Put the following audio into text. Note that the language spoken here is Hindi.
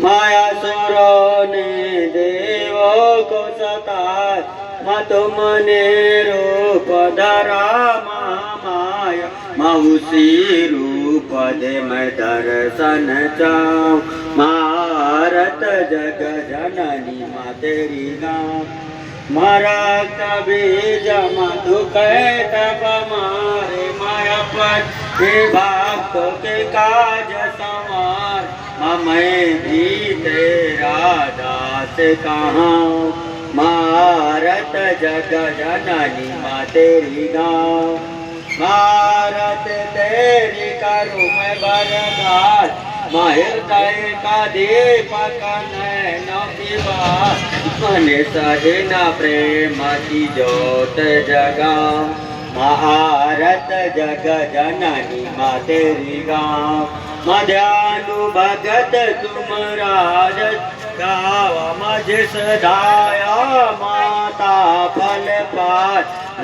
माया सुरो ने देवो को सताय माँ तुमने रूप धरा माया माँ उसी रूप दे मैं दर्शन चाहूं भारत जग जननी माँ तेरी गाँव मारा कभी जमा दुख तब मारे माया पर हे भक्तों के काज संवार माँ मैं भी तेरा दास कहाँ भारत जग जननी माँ तेरी गाँव भारत तेरी करूँ मैं बरदास माँ हृदय का दीपक नैनों की बात मने सहे न प्रेम की ज्योत जगा भारत जग जननी माँ तेरी गाँव मध्यानु भगत तुम राज गावा मझ सदाया माता फल पात